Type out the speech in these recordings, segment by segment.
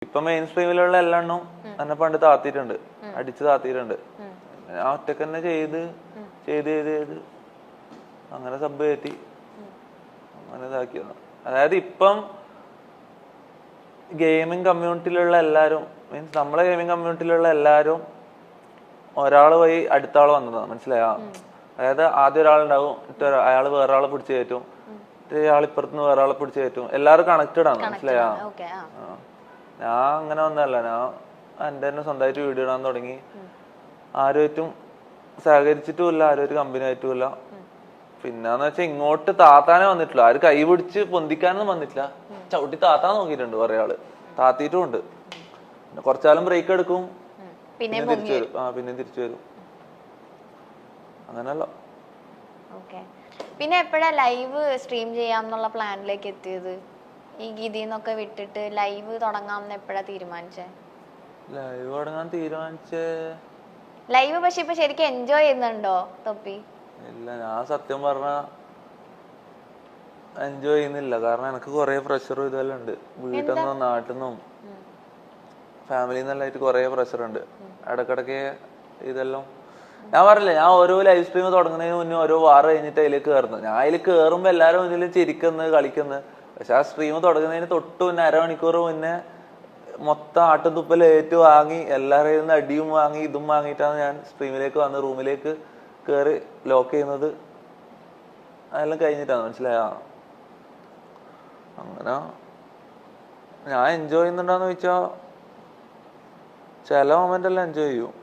ഇപ്പൊ മെയിൻ സ്ട്രീമിലുള്ള എല്ലെണ്ണം എന്നെ പണ്ട് താത്തിട്ടുണ്ട്, അടിച്ച് താത്തിട്ടുണ്ട്. ഞാൻ ഒറ്റക്ക് തന്നെ ചെയ്ത് ചെയ്ത് ചെയ്ത് ചെയ്ത് അങ്ങനെ സബ് കയറ്റി അങ്ങനെ ഇതാക്കിയതാണ്. അതായത് ഇപ്പം ഗെയിമിങ് കമ്മ്യൂണിറ്റിയിലുള്ള എല്ലാരും, മീൻസ് നമ്മളെ ഗെയിമിങ് കമ്മ്യൂണിറ്റിയിലുള്ള എല്ലാരും ഒരാള് വഴി അടുത്ത ആള് വന്നതാണ്, മനസ്സിലായോ? അതായത് ആദ്യം ഒരാളുണ്ടാവും, അയാള് വേറെ ആളെ പിടിച്ചു കയറ്റും, ഇയാൾ ഇപ്പുറത്തുനിന്ന് വേറെ ആളെ പിടിച്ചു കയറ്റും, എല്ലാവരും കണക്റ്റഡ് ആണ്, മനസ്സിലായോ? ഞാൻ അങ്ങനെ വന്നതല്ല, ഞാൻ എന്റെ തന്നെ സ്വന്തമായിട്ട് വീഡിയോ ഇടാൻ തുടങ്ങി. ആരുമായിട്ടും സഹകരിച്ചിട്ടുമില്ല, ആരും കമ്പനി ആയിട്ടുമില്ല. പിന്നെന്ന് വെച്ചാൽ ഇങ്ങോട്ട് താത്താനേ വന്നിട്ടില്ല, ആര് കൈ പിടിച്ച് പൊന്തിക്കാനൊന്നും വന്നിട്ടില്ല. ചവിട്ടി താത്താൻ നോക്കിയിട്ടുണ്ട് കുറെ ആള്, താത്തിയിട്ടും ഉണ്ട്. പിന്നെ കുറച്ചാലും ബ്രേക്ക് എടുക്കും, പിന്നെ തിരിച്ചു വരും. പിന്നെ തിരിച്ചു വരും, അങ്ങനല്ല. പിന്നെ എപ്പോഴാ ലൈവ് സ്ട്രീം ചെയ്യാന്നുള്ള പ്ലാനിലേക്ക് എത്തിയത്? ഈ ഗീതിന്നൊക്കെ വിട്ടിട്ട് ലൈവ് തുടങ്ങാമെന്ന് എപ്പോഴാ തീരുമാനിച്ചേ? ലൈവ് തുടങ്ങാൻ തീരുമാനിച്ചേ ലൈവ് പക്ഷെ ഇപ്പൊ ശരിക്കും എൻജോയ് ചെയ്യുന്നുണ്ടോ തൊപ്പി? ഇല്ല, ഞാൻ സത്യം പറഞ്ഞ എൻജോയ് ചെയ്യുന്നില്ല. കാരണം എനിക്ക് കുറെ പ്രഷറും ഇതെല്ലാം ഉണ്ട്, വീട്ടിൽ നിന്നും നാട്ടിൽ നിന്നും ഫാമിലിയിൽ നിന്നെല്ലായിട്ട് കുറെ പ്രഷറുണ്ട്. ഇടക്കിടക്ക് ഇതെല്ലാം ഞാൻ പറഞ്ഞില്ലേ, ഞാൻ ഓരോ ലൈവ് സ്ട്രീം തുടങ്ങുന്നതിന് മുന്നേ ഓരോ വാർ കഴിഞ്ഞിട്ട് അതിലേക്ക് കയറുന്നത്. ഞാൻ അതിൽ കയറുമ്പോ എല്ലാവരും മുന്നിൽ ചിരിക്കുന്നത് കളിക്കുന്നത്. പക്ഷെ ആ സ്ട്രീം തുടങ്ങുന്നതിന് തൊട്ട് മുന്നേ അരമണിക്കൂർ മുന്നേ മൊത്തം ആട്ടുതുപ്പൽ ഏറ്റു വാങ്ങി എല്ലാവരെയും നിന്ന് അടിയും വാങ്ങി ഇതും വാങ്ങിയിട്ടാണ് ഞാൻ സ്ട്രീമിലേക്ക് വന്ന് റൂമിലേക്ക് കയറി ലോക്ക് ചെയ്യുന്നത്. അതെല്ലാം കഴിഞ്ഞിട്ടാണ്, മനസ്സിലായോ? അങ്ങനെ ഞാൻ എൻജോയ് ചെയ്യുന്നുണ്ടോന്ന് ചോദിച്ചാ ചില മൊമെന്റ് എല്ലാം എൻജോയ് ചെയ്യും.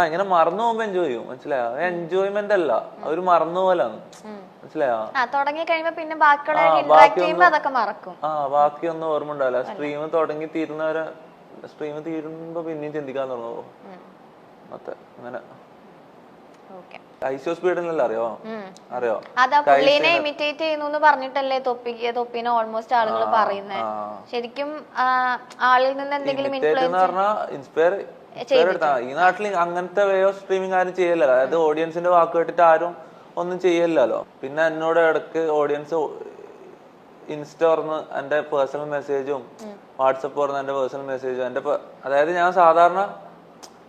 ഇങ്ങനെ മറന്നു പോകുമ്പോ എൻജോയ് ചെയ്യും, മനസ്സിലായോ? എൻജോയ്മെന്റ് അല്ല, അവര് മറന്നു പോലാണ്, മനസ്സിലായോ? പിന്നെ ബാക്കിയൊന്നും ഓർമ്മ ഉണ്ടാവില്ല. സ്ട്രീം തുടങ്ങി തീരുന്നവരെ സ്ട്രീം തീരുമ്പോ പിന്നെയും ചിന്തിക്കാൻ തുടങ്ങുമോ മൊത്തം അങ്ങനെ. ഐസോ സ്പീഡിനല്ല, അറിയോ? അറിയോ? ഇമിറ്റേറ്റ് ചെയ്യുന്നു പറഞ്ഞിട്ടല്ലേ തൊപ്പിനെ ഓൾമോസ്റ്റ് ആളുകൾ പറയുന്നത്. ശരിക്കും ആളിൽ നിന്ന് എന്തെങ്കിലും ഇൻസ്പയർ ഈ നാട്ടിൽ അങ്ങനത്തെ വേ ഓഫ് സ്ട്രീമിംഗ് ആരും ചെയ്യല്ലോ. അതായത് ഓഡിയൻസിന്റെ വാക്ക് കേട്ടിട്ട് ആരും ഒന്നും ചെയ്യല്ലോ. പിന്നെ എന്നോട് ഇടക്ക് ഓഡിയൻസ് ഇൻസ്റ്റ തുറന്ന് എന്റെ പേഴ്സണൽ മെസ്സേജും വാട്സപ്പ് തുറന്ന് എന്റെ പേഴ്സണൽ മെസ്സേജും അതായത് ഞാൻ സാധാരണ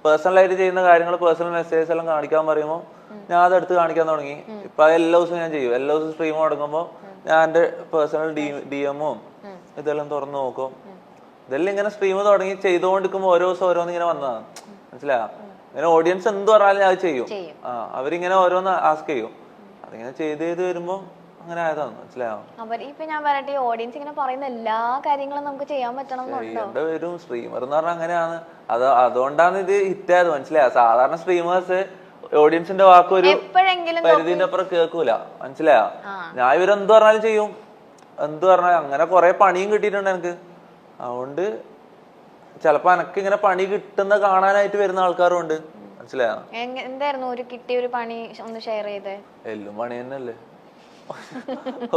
പേഴ്സണലായിട്ട് ചെയ്യുന്ന കാര്യങ്ങൾ പേഴ്സണൽ മെസ്സേജസ് എല്ലാം കാണിക്കാൻ പറയുമ്പോൾ ഞാൻ അതെടുത്ത് കാണിക്കാൻ തുടങ്ങി. ഇപ്പൊ എല്ലാ ദിവസവും ഞാൻ ചെയ്യും. എല്ലാ ദിവസവും സ്ട്രീം തുടങ്ങുമ്പോൾ ഞാൻ എന്റെ പേഴ്സണൽ DM-ഉം ഇതെല്ലാം തുറന്നു നോക്കും. ഇതെല്ലാം ഇങ്ങനെ സ്ട്രീം തുടങ്ങി ചെയ്തുകൊണ്ടിരിക്കുമ്പോ ഓരോ ദിവസം ഓരോന്ന് ഇങ്ങനെ വന്നതാണ്, മനസ്സിലായോ? ഇങ്ങനെ ഓഡിയൻസ് എന്ത് പറഞ്ഞാലും ഞാൻ ചെയ്യും. അവരിങ്ങനെ ഓരോന്ന് ആസ്ക് ചെയ്യും. അതിങ്ങനെ ചെയ്ത് വരുമ്പോ അങ്ങനെ ആയതാണ്, മനസ്സിലായോ? ഇപ്പൊ ഞാൻ പറയട്ടെ, ഓഡിയൻസ് ഇങ്ങനെ പറയുന്ന എല്ലാ കാര്യങ്ങളും നമുക്ക് ചെയ്യാൻ പറ്റണം വരും. സ്ട്രീമർ എന്ന് പറഞ്ഞാൽ അങ്ങനെയാണ്. അതുകൊണ്ടാണ് ഇത് ഹിറ്റായത്, മനസ്സിലായോ? സാധാരണ സ്ട്രീമേഴ്സ് ഓഡിയൻസിന്റെ വാക്ക് ഒരു പരിധിന്റെ അപ്പുറം കേൾക്കൂല, മനസ്സിലായോ? ഞാൻ ഇവരെന്ത് പറഞ്ഞാലും ചെയ്യും, എന്ത് പറഞ്ഞാലും. അങ്ങനെ കുറെ പണിയും കിട്ടിയിട്ടുണ്ട് എനിക്ക്. അതുകൊണ്ട് ചിലപ്പോ എനക്ക് ഇങ്ങനെ പണി കിട്ടുന്ന കാണാനായിട്ട് വരുന്ന ആൾക്കാരും ഉണ്ട്, മനസ്സിലായോ? എന്തായിരുന്നു ഒരു കിട്ടിയ ഒരു പണി ഒന്ന് ഷെയർ ചെയ്തേ? എല്ലാം പണി തന്നെയല്ലേ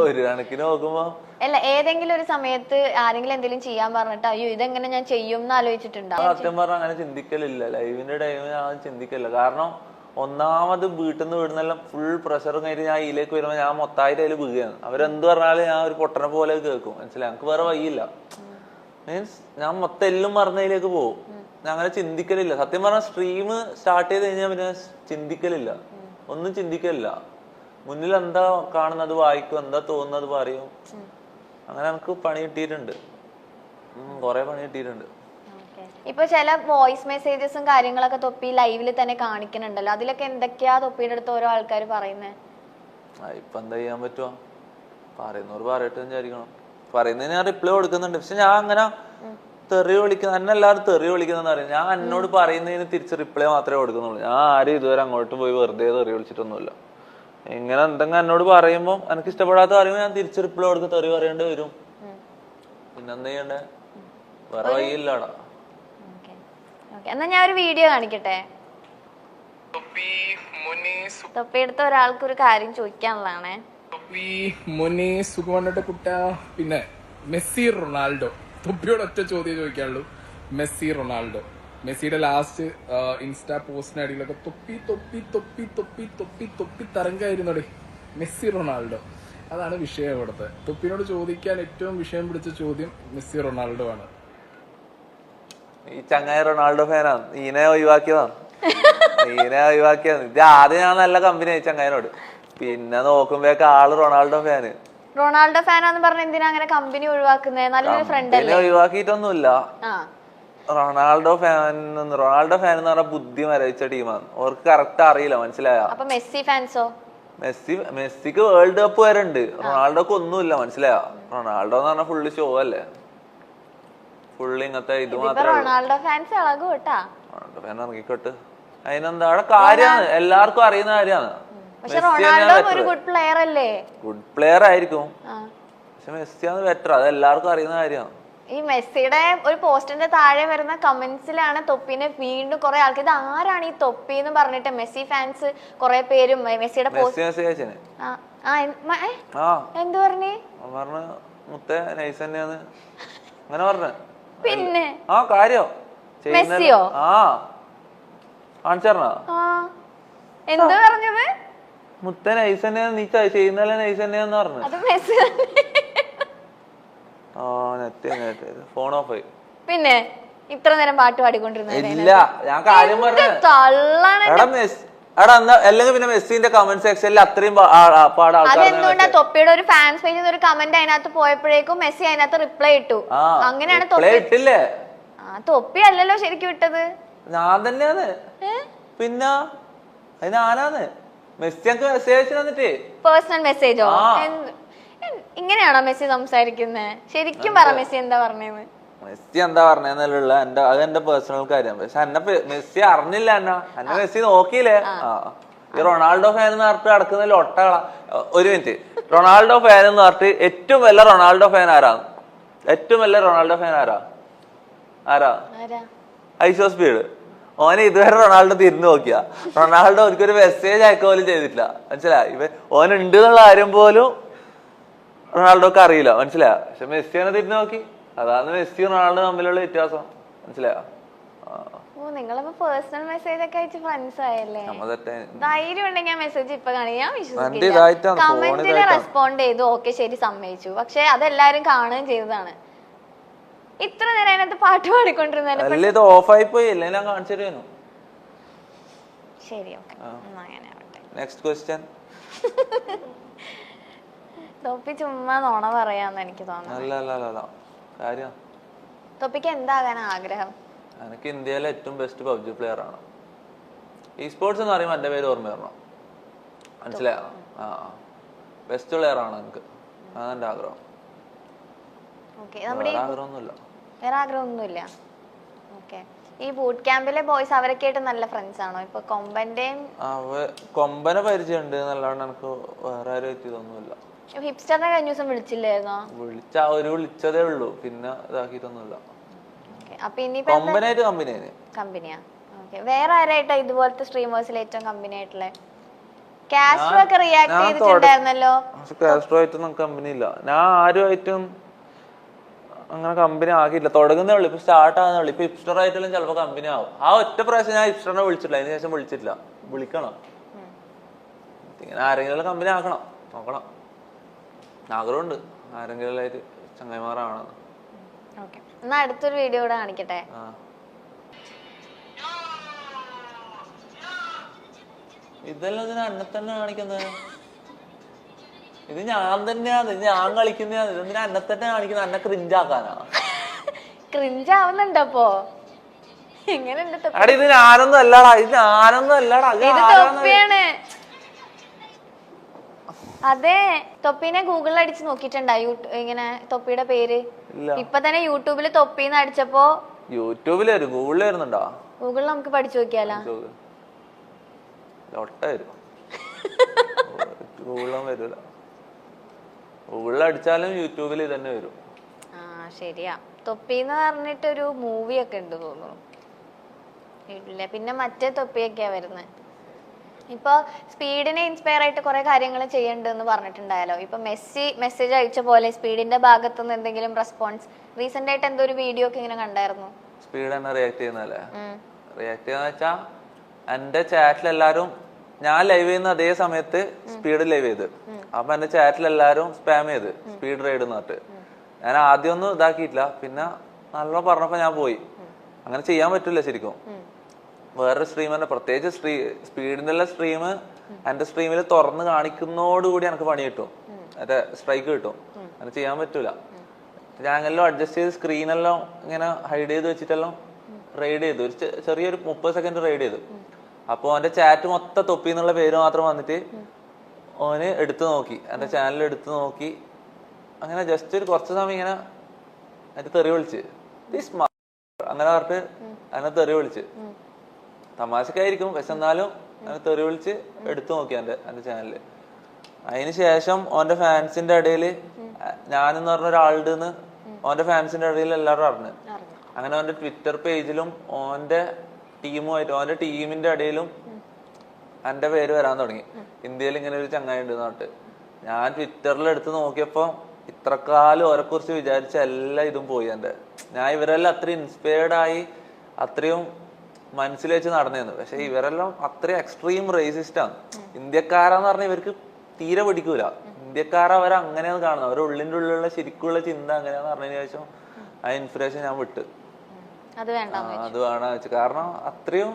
ഒരു കണക്കിന് നോക്കുമ്പോ. അല്ല, ഏതെങ്കിലും ഒരു സമയത്ത് ആരെങ്കിലും എന്തെങ്കിലും ചെയ്യാൻ പറഞ്ഞിട്ട് അയ്യോ ഇതെങ്ങനെ ഞാൻ ചെയ്യും എന്ന് ആലോചിച്ചിട്ടുണ്ടോ? സത്യം പറഞ്ഞാൽ അങ്ങനെ ചിന്തിക്കലില്ല. ലൈവിന്റെ ടൈമിൽ ഞാൻ ചിന്തിക്കില്ല. കാരണം ഒന്നാമത് വീട്ടിൽ നിന്ന് വിടുന്നെല്ലാം ഫുൾ പ്രഷറും കഴിഞ്ഞ് ഞാൻ ഇതിലേക്ക് വരുമ്പോ ഞാൻ മൊത്തമായിട്ട് അതിൽ വീഴുകയാണ്. അവരെന്ത് പറഞ്ഞാലും ഞാൻ ഒരു പൊട്ടനെ പോലെ കേൾക്കും, മനസ്സിലായി? എനിക്ക് വേറെ വഴിയില്ല. മീൻസ് ഞാൻ മൊത്തം എല്ലാം മറന്നതിലേക്ക് പോകും. ഞാൻ അങ്ങനെ ചിന്തിക്കലില്ല. സത്യം പറഞ്ഞാൽ സ്ട്രീം സ്റ്റാർട്ട് ചെയ്ത് കഴിഞ്ഞാൽ പിന്നെ ചിന്തിക്കലില്ല, ഒന്നും ചിന്തിക്കലില്ല. മുന്നിൽ എന്താ കാണുന്നത് വായിക്കും, എന്താ തോന്നുന്നത് പറയും. അങ്ങനെ എനിക്ക് പണി കിട്ടിയിട്ടുണ്ട്, കൊറേ പണി കിട്ടിയിട്ടുണ്ട്. ഇപ്പൊ ചില വോയിസ് മെസ്സേജസും കാര്യങ്ങളൊക്കെ തൊപ്പി ലൈവില് തന്നെ കാണിക്കുന്നുണ്ടല്ലോ, അതിലൊക്കെ എന്തൊക്കെയാ തൊപ്പിയുടെ അടുത്ത് ഓരോ ആൾക്കാർ പറയുന്നത്? ഇപ്പൊ എന്താ ചെയ്യാൻ പറ്റുമോ? പറയുന്നവർ പറയട്ടെ വിചാരിക്കണം. പറയുന്നതിന് ഞാൻ റിപ്ലൈ കൊടുക്കുന്നുണ്ട്. പക്ഷെ ഞാൻ അങ്ങനെ തെറി വിളിക്കുന്ന എന്നെ എല്ലാവരും തെറി വിളിക്കുന്നതെന്ന് പറയും. ഞാൻ എന്നോട് പറയുന്നതിന് തിരിച്ച് റിപ്ലൈ മാത്രമേ കൊടുക്കുന്നുള്ളൂ. ഞാൻ ആരും ഇതുവരെ അങ്ങോട്ട് പോയി വെറുതെ തെറി വിളിച്ചിട്ടൊന്നുമില്ല. ഇങ്ങനെ എന്തെങ്കിലും എന്നോട് പറയുമ്പോ എനിക്ക് ഇഷ്ടപ്പെടാത്ത പറയുമ്പോ ഞാൻ തിരിച്ച് റിപ്ലൈ കൊടുത്ത് തെറി പറയേണ്ടി വരും. പിന്നെന്താ ചെയ്യണ്ടേ? വേറെ വഴിയില്ലാടാ. എന്നാ ഞാൻ ഒരു വീഡിയോ കാണിക്കട്ടെ. തൊപ്പിയെടുത്ത ഒരാൾക്ക് ഒരു കാര്യം ചോദിക്കാനുള്ളതാണേ. പിന്നെ മെസ്സി റൊണാൾഡോ, തൊപ്പിയോട് ഒറ്റ ചോദ്യം ചോദിക്കാനുള്ളൂ. മെസ്സി റൊണാൾഡോ, മെസ്സിയുടെ ലാസ്റ്റ് ഇൻസ്റ്റാ പോസ്റ്റിനടിയിലൊക്കെ തൊപ്പി തൊപ്പി തൊപ്പി തൊപ്പി തൊപ്പി തൊപ്പി തരംഗമായിരുന്നോടെ മെസ്സി റൊണാൾഡോ. അതാണ് വിഷയം ഇവിടുത്തെ. തൊപ്പിനോട് ചോദിക്കാൻ ഏറ്റവും വിഷയം പിടിച്ച ചോദ്യം മെസ്സി റൊണാൾഡോ ആണ്. ഈ ചങ്ങായി റൊണാൾഡോ ഫാനാണ്. നീനെ ഒഴിവാക്കിയതാണ്. ഇത് ആദ്യം ഞാൻ നല്ല കമ്പനി ആയി ചങ്ങായിനോട്. പിന്നെ നോക്കുമ്പോഴേക്ക് ആള് റൊണാൾഡോ ഫാന്. റൊണാൾഡോ ഫാനാന്ന് പറഞ്ഞ എന്തിനാ അങ്ങനെ കമ്പനി ഒഴിവാക്കുന്നത്? നല്ലൊരു ഫ്രണ്ട് അല്ലേ? ഒഴിവാക്കിയിട്ടൊന്നുമില്ല. റൊണാൾഡോ ഫാൻ എന്ന് പറഞ്ഞ ബുദ്ധി മരവിച്ച ടീമാണ്. അവർക്ക് കറക്റ്റ് അറിയില്ല, മനസ്സിലായോ? അപ്പൊ മെസ്സി ഫാൻസോ? മെസ്സിക്ക് വേൾഡ് കപ്പ് വരെ ഉണ്ട്. റൊണാൾഡോക്ക് ഒന്നുമില്ല, മനസ്സിലായോ? റൊണാൾഡോ എന്ന് പറഞ്ഞാൽ ഫുള്ള് ഷോ അല്ലേ, ഫുള്ള് ഇങ്ങനത്തെ ഇത് മാത്രമേ. റൊണാൾഡോ ഫാൻസ് ഇളകും കേട്ടാ. റൊണാൾഡോ ഫാൻ ഇറങ്ങിക്കോട്ട്, അതിനെന്താ? അവിടെ കാര്യമാണ്, എല്ലാവർക്കും അറിയുന്ന കാര്യമാണ്. പക്ഷെ റൊണാൾഡോ ഒരു ഗുഡ് പ്ലെയർ അല്ലേ? ഗുഡ് പ്ലെയർ ആയിരിക്കും, പക്ഷെ മെസ്സിയാണ് ബെറ്റർ. അത് എല്ലാവർക്കും അറിയുന്ന കാര്യമാണ്. ഈ മെസ്സിയുടെ ഒരു പോസ്റ്റിന്റെ താഴെ വരുന്ന കമന്റ്സിലാണ് തൊപ്പിനെ വീണ്ടും കുറെ ആൾക്ക് ഇത് ആരാണ് ഈ തൊപ്പി എന്ന് പറഞ്ഞിട്ട് മെസ്സി ഫാൻസ് കുറെ പേരും മെസ്സിയുടെ എന്ത് പറഞ്ഞു മുത്തേ നൈസ് തന്നെയാന്ന് അങ്ങനെ പറഞ്ഞു. പിന്നെ കാര്യം മെസ്സിയോ കാണിച്ചറിഞ്ഞ എന്ത് പറഞ്ഞത്? മുത്തേ നൈസ് തന്നെയാന്ന്, നീ ചെയ്യുന്നല്ലേ നൈസ് തന്നെയാന്ന് പറഞ്ഞു. അത് മെസ്സി ഫോൺ ഓഫ് ആയി. പിന്നെ ഇത്ര നേരം പാട്ട് പാടിക്കൊണ്ടിരുന്നില്ല. ഞാൻ കാര്യം പറഞ്ഞു. അല്ലെങ്കിൽ പിന്നെ മെസ്സിന്റെ കമന്റ് സെക്ഷനിൽ അത്രയും അതെന്തുകൊണ്ടാ? തൊപ്പിയുടെ ഒരു ഫാൻസ് പേജിൽ ഒരു കമന്റ് അതിനകത്ത് പോയപ്പോഴേക്കും മെസ്സി അതിനകത്ത് റിപ്ലൈ ഇട്ടു. അങ്ങനെയാണ് ഇട്ടില്ലേ? തൊപ്പി അല്ലല്ലോ ശരിക്കും ഇട്ടത്, ഞാൻ തന്നെയാണ്. പിന്നെ അത് ഞാനാണ്. മെസ്സി എനിക്ക് മെസ്സേജ് തന്നിട്ട് പേഴ്സണൽ മെസ്സേജോ? ഇങ്ങനെയാണോ മെസ്സി സംസാരിക്കുന്നത്? ശരിക്കും പറ, മെസ്സി എന്താ പറഞ്ഞത്? മെസ്സി എന്താ പറഞ്ഞെന്നുള്ള അത് എന്റെ പേഴ്സണൽ കാര്യം. പക്ഷെ എന്നെ മെസ്സി അറിഞ്ഞില്ല, എന്നെ മെസ്സി നോക്കിയില്ലേ. ഈ റൊണാൾഡോ ഫാൻ എന്ന് പറഞ്ഞിട്ട് നടക്കുന്നതിൽ ഒട്ടകള. ഒരു മിനിറ്റ്, റൊണാൾഡോ ഫാൻ എന്ന് പറഞ്ഞിട്ട് ഏറ്റവും വലിയ റൊണാൾഡോ ഫാൻ ആരാണ്? ഏറ്റവും വലിയ റൊണാൾഡോ ഫാൻ ആരാ? ഐസോ സ്പീഡ്. ഓനെ ഇതുവരെ റൊണാൾഡോ തിരിഞ്ഞു നോക്കിയാ. റൊണാൾഡോ എനിക്കൊരു മെസ്സേജ് അയക്കുക പോലും ചെയ്തിട്ടില്ല, മനസ്സിലായി? ഓനുണ്ട് എന്നുള്ള കാര്യം പോലും റൊണാൾഡോക്ക് അറിയില്ല, മനസ്സിലായോ? പക്ഷെ മെസ്സിനെ തിരിഞ്ഞു നോക്കി. അതാണ് മെസ്സി റൊണാൾഡോ തമ്മിലുള്ള വ്യത്യാസം, മനസ്സിലായോ? നിങ്ങളിപ്പോ പേഴ്സണൽ മെസ്സേജ് ഒക്കെ അയച്ച് ഫ്രണ്ട്സ് ആയല്ലേ? ധൈര്യം ഉണ്ടെങ്കിൽ ഞാൻ മെസ്സേജ് ഇപ്പൊ ഞാൻ വിശ്വസിക്കില്ല. കമന്റില് റെസ്പോണ്ട് ചെയ്തു, ഓക്കെ ശരി സമ്മതിച്ചു. പക്ഷെ അതെല്ലാരും കാണുകയും ചെയ്തതാണ്. ഇത്ര നേരം അതിനകത്ത് പാട്ട് പാടിക്കൊണ്ടിരുന്നത് ഓഫായി പോയി. അല്ലേ ഞാൻ കാണിച്ചു തരുന്നു. ശരി, ഓക്കെ, അങ്ങനെ ആവട്ടെ. Next question. തൊപ്പി ചുമ്മാ നോണ പറയാന്ന് എനിക്ക് തോന്നുന്നു. തൊപ്പിക്ക് എന്താകാൻ ആഗ്രഹം? എനിക്ക് ഇന്ത്യയിലെ ഏറ്റവും ബെസ്റ്റ് പബ്ജി പ്ലെയർ ആണ്. ഈ സ്പോർട്സ് എന്ന് പറയുമ്പോൾ എന്റെ പേര് ഓർമ്മ വരണം, മനസ്സിലായോ? ബെസ്റ്റ് പ്ലെയർ ആണ് എനിക്ക്, അതാണ് എന്റെ ആഗ്രഹം. വേറെ ആഗ്രഹമൊന്നുമില്ല. ഓക്കെ, ഈ ബൂട്ട് ക്യാമ്പിലെ ബോയ്സ് അവരൊക്കെ ആയിട്ട് നല്ല ഫ്രണ്ട്സ് ആണോ? ഇപ്പൊ കൊമ്പനെ പരിചയമുണ്ട് എന്നല്ലാണ്ട് എനിക്ക് വേറെ ആരും എത്തിയതൊന്നുമില്ല. ഹിപ്സ്റ്ററിനെ കഴിഞ്ഞ ദിവസം വിളിച്ചില്ലായിരുന്നോ? വിളിച്ചതേ ഉള്ളൂ, പിന്നെ ഇതാക്കിയിട്ടൊന്നുമില്ല. കമ്പനിയാ? വേറെ ആരായിട്ടാ ഇതുപോലത്തെ സ്ട്രീമേഴ്സിൽ ഏറ്റവും കമ്പനി ആയിട്ടുള്ള? കാസ്ട്രോ ഒക്കെ റിയാക്ട് ചെയ്തിട്ടുണ്ടായിരുന്നല്ലോ. കാസ്ട്രോ ആയിട്ടൊന്നും കമ്പനി ഇല്ല. ഞാൻ ആരുമായിട്ടും അങ്ങനെ കമ്പനി ആക്കിയില്ല. തുടങ്ങുന്നേ ഉള്ളു, ഇപ്പൊ സ്റ്റാർട്ട് ആകുന്നേ ഉള്ളു. ഇപ്പൊ ഹിപ്സ്റ്റർ ആയിട്ടെല്ലാം ചിലപ്പോ കമ്പനി ആവും. ഒറ്റ പ്രാവശ്യം ഞാൻ ഹിപ്സ്റ്ററിനെ വിളിച്ചിട്ടില്ല, അതിന് ശേഷം വിളിച്ചിട്ടില്ല. വിളിക്കണം, ഇങ്ങനെ ആരെങ്കിലും കമ്പനി ആക്കണം, നോക്കണം. ആഗ്രഹമുണ്ട് ആരെങ്കിലും ആയിട്ട് ചങ്ങായിമാരാണ്. എന്നാ അടുത്തൊരു വീഡിയോ കൂടെ കാണിക്കട്ടെ. ഇതെല്ലാം ഇതിന് എന്നെ തന്നെ കാണിക്കുന്നത്. ഇത് ഞാൻ തന്നെയാണ്, ഇത് ഞാൻ കളിക്കുന്നതാണ്. ഇതെന്തിനാ എന്നെ തന്നെ കാണിക്കുന്നത്? എന്നെ ക്രിഞ്ചാക്കാനാ? ക്രിഞ്ചാവുന്നുണ്ടപ്പോ? എങ്ങനെയുണ്ട്? അടി ഇത് ഞാനൊന്നും അല്ലടാ, ഇത് ഞാനൊന്നും അല്ലടാ, തൊപ്പിയാണ്. അതെ, തൊപ്പിനെ ഗൂഗിളിൽ അടിച്ച് നോക്കിട്ടുണ്ടാ ഇങ്ങനെ തൊപ്പിയുടെ പേര്? ഇപ്പൊ തന്നെ യൂട്യൂബില് തൊപ്പിന്ന് അടിച്ചപ്പോ യൂട്യൂബിൽ വരും, ഗൂഗിളിൽ വരുന്നുണ്ടോ? ഗൂഗിളിൽ നമുക്ക് പഠിച്ചു നോക്കിയാലോ? ഗൂഗിളും വരൂല, ഗൂഗിളിൽ അടിച്ചാലും യൂട്യൂബിൽ തന്നെ വരും. ശരിയാ. തൊപ്പിന്ന് പറഞ്ഞിട്ടൊരു മൂവി ഒക്കെ ഉണ്ട് തോന്നുന്നു. ഇല്ല, പിന്നെ മറ്റേ തൊപ്പിയൊക്കെയാ വരുന്നത്. ഇപ്പൊ സ്പീഡിനെ ഇൻസ്പയർ ആയിട്ട് കുറെ കാര്യങ്ങൾ ചെയ്യണ്ടെന്ന് പറഞ്ഞിട്ടുണ്ടായാലോ. ഇപ്പൊ മെസ്സി മെസ്സേജ് അയച്ച പോലെ സ്പീഡിന്റെ ഭാഗത്തു നിന്ന് എന്തെങ്കിലും റെസ്പോൺസ് റീസെന്റ് ആയിട്ട് എന്തോ ഒരു വീഡിയോ ഒക്കെ ഇങ്ങനെ കണ്ടായിരുന്നു. സ്പീഡ് തന്നെ റിയാക്ട് ചെയ്യുന്നല്ലേ? റിയാക്ട് ചെയ്യുന്ന വെച്ചാ എന്റെ ചാറ്റിൽ എല്ലാരും, ഞാൻ ലൈവ് ചെയ്യുന്ന അതേ സമയത്ത് സ്പീഡ് ലൈവ് ചെയ്ത്, അപ്പൊ എന്റെ ചാറ്റിൽ എല്ലാരും സ്പാം ചെയ്ത് സ്പീഡ് റൈഡ് എന്നിട്ട്. ഞാൻ ആദ്യം ഒന്നും ഇതാക്കിയിട്ടില്ല, പിന്നെ നല്ല പറഞ്ഞപ്പോ ഞാൻ പോയി. അങ്ങനെ ചെയ്യാൻ പറ്റില്ല ശരിക്കും. വേറൊരു സ്ട്രീമറിന്റെ പ്രത്യേകിച്ച് സ്പീഡിന്റെ ഉള്ള സ്ട്രീം എന്റെ സ്ട്രീമിൽ തുറന്ന് കാണിക്കുന്നോടുകൂടി എനിക്ക് പണി കിട്ടും, മറ്റേ സ്ട്രൈക്ക് കിട്ടും. അങ്ങനെ ചെയ്യാൻ പറ്റൂല. ഞാനെല്ലാം അഡ്ജസ്റ്റ് ചെയ്ത് സ്ക്രീനെല്ലാം ഇങ്ങനെ ഹൈഡ് ചെയ്ത് വെച്ചിട്ടെല്ലാം റൈഡ് ചെയ്തു, ഒരു ചെറിയൊരു 30 സെക്കൻഡ് റൈഡ് ചെയ്തു. അപ്പൊ അവന്റെ ചാറ്റ് മൊത്തം തൊപ്പി എന്നുള്ള പേര് മാത്രം വന്നിട്ട് ഓന് എടുത്തു നോക്കി, എന്റെ ചാനൽ എടുത്തു നോക്കി. അങ്ങനെ ജസ്റ്റ് ഒരു കുറച്ച് സമയം ഇങ്ങനെ അതിന്റെ തെറി വിളിച്ച് അങ്ങനെ പറഞ്ഞിട്ട് അങ്ങനെ തെറി വിളിച്ച്, തമാശക്കായിരിക്കും പക്ഷെ എന്നാലും അങ്ങനെ തെറി വിളിച്ച് എടുത്തു നോക്കി എന്റെ ചാനലില്. അതിന് ശേഷം ഓന്റെ ഫാൻസിന്റെ ഇടയില് ഞാനെന്ന് പറഞ്ഞ ഒരാളുടെ ഓന്റെ ഫാൻസിന്റെ ഇടയിൽ എല്ലാവരും അറിഞ്ഞു. അങ്ങനെ ഓന്റെ ട്വിറ്റർ പേജിലും ഓന്റെ ടീമുമായിട്ട് ഓന്റെ ടീമിന്റെ ഇടയിലും എന്റെ പേര് വരാൻ തുടങ്ങി. ഇന്ത്യയിൽ ഇങ്ങനെ ഒരു ചങ്ങായി ഉണ്ട് എന്നിട്ട് ഞാൻ ട്വിറ്ററിൽ എടുത്ത് നോക്കിയപ്പോ ഇത്രക്കാലം ഓരെ കുറിച്ച് വിചാരിച്ച എല്ലാ ഇതും പോയി. ഞാൻ ഇവരെല്ലാം അത്രയും ഇൻസ്പയർഡ് ആയി അത്രയും മനസ്സിൽ വെച്ച് നടന്നിരുന്നു. പക്ഷെ ഇവരെല്ലാം അത്രയും എക്സ്ട്രീം റേസിസ്റ്റ് ആണ്. ഇന്ത്യക്കാരാന്ന് പറഞ്ഞാൽ ഇവർക്ക് തീരെ പിടിക്കൂല. ഇന്ത്യക്കാരെ അവർ അങ്ങനെയാണ് കാണുന്നത്, അവരുടെ ഉള്ളിന്റെ ഉള്ളിലുള്ള ശരിക്കുള്ള ചിന്ത അങ്ങനെയാന്ന് പറഞ്ഞതിന് ശേഷം ആ ഇൻസ്പിറേഷൻ ഞാൻ വിട്ട് അത് വേണം വെച്ചു. കാരണം അത്രയും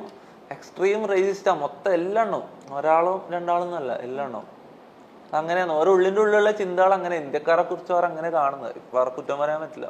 എക്സ്ട്രീം റേസിസ്റ്റാ മൊത്തം എല്ലെണ്ണവും, ഒരാളും രണ്ടാളൊന്നും അല്ല, എല്ലെണ്ണവും അങ്ങനെയാണ്. ഓരോ ഉള്ളിന്റെ ഉള്ളിലുള്ള ചിന്തകൾ അങ്ങനെ ഇന്ത്യക്കാരെ കുറിച്ച് അവർ അങ്ങനെ കാണുന്നത്. ഇപ്പൊ അവർക്ക് കുറ്റം പറയാൻ പറ്റില്ല.